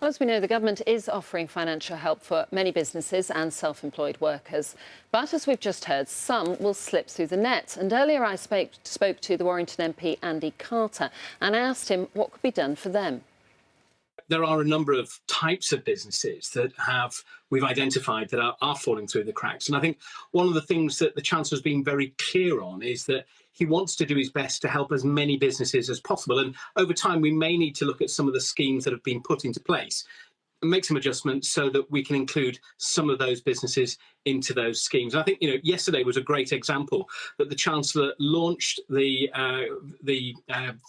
Well, as we know, the government is offering financial help for many businesses and self-employed workers. But as we've just heard, some will slip through the net. And earlier I spoke to the Warrington MP, Andy Carter, and asked him what could be done for them. There are a number of types of businesses that we've identified that are falling through the cracks. And I think one of the things that the Chancellor's been very clear on is that he wants to do his best to help as many businesses as possible. And over time, we may need to look at some of the schemes that have been put into place and make some adjustments so that we can include some of those businesses into those schemes. And I think, yesterday was a great example that the Chancellor launched the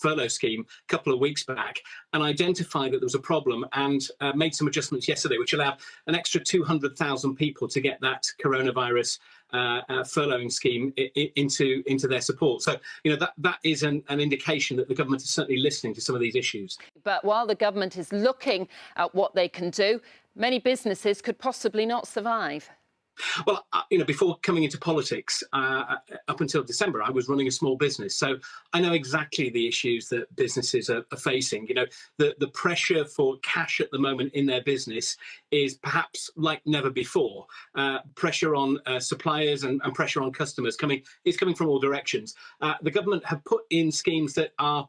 furlough scheme a couple of weeks back and identified that there was a problem and made some adjustments yesterday, which allowed an extra 200,000 people to get that coronavirus furloughing scheme into their support. So, that is an indication that the government is certainly listening to some of these issues. But while the government is looking at what they can do, many businesses could possibly not survive. Well, before coming into politics, up until December, I was running a small business. So I know exactly the issues that businesses are facing. The pressure for cash at the moment in their business is perhaps like never before. Pressure on suppliers and pressure on customers is coming from all directions. The government have put in schemes that are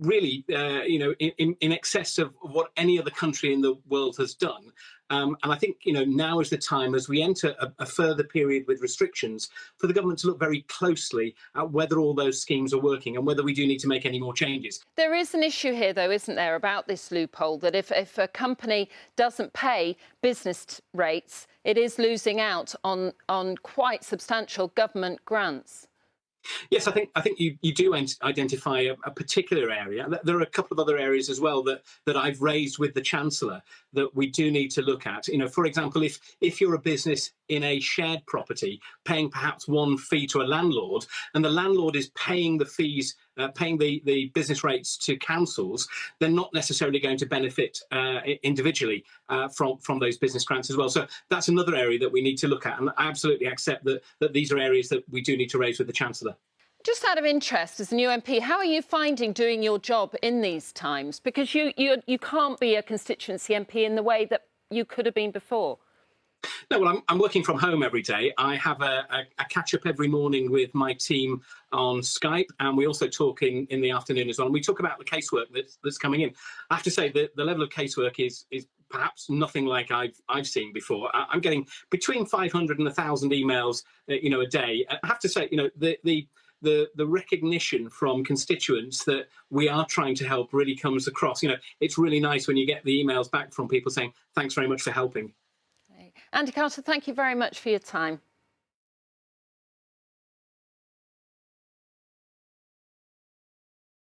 really, in excess of what any other country in the world has done. And I think, now is the time, as we enter a further period with restrictions, for the government to look very closely at whether all those schemes are working and whether we do need to make any more changes. There is an issue here, though, isn't there, about this loophole, that if a company doesn't pay business rates, it is losing out on quite substantial government grants. Yes, I think you do identify a particular area. There are a couple of other areas as well that I've raised with the Chancellor that we do need to look at. For example, if you're a business in a shared property, paying perhaps one fee to a landlord, and the landlord is paying the fees, paying the business rates to councils, they're not necessarily going to benefit individually from those business grants as well. So that's another area that we need to look at. And I absolutely accept that these are areas that we do need to raise with the Chancellor. Just out of interest, as a new MP, how are you finding doing your job in these times? Because you can't be a constituency MP in the way that you could have been before. No, well, I'm working from home every day. I have a catch-up every morning with my team on Skype, and we also talk in the afternoon as well. And we talk about the casework that's coming in. I have to say that the level of casework is perhaps nothing like I've seen before. I'm getting between 500 and 1,000 emails, a day. I have to say, the recognition from constituents that we are trying to help really comes across. It's really nice when you get the emails back from people saying, thanks very much for helping. Andy Carter, thank you very much for your time.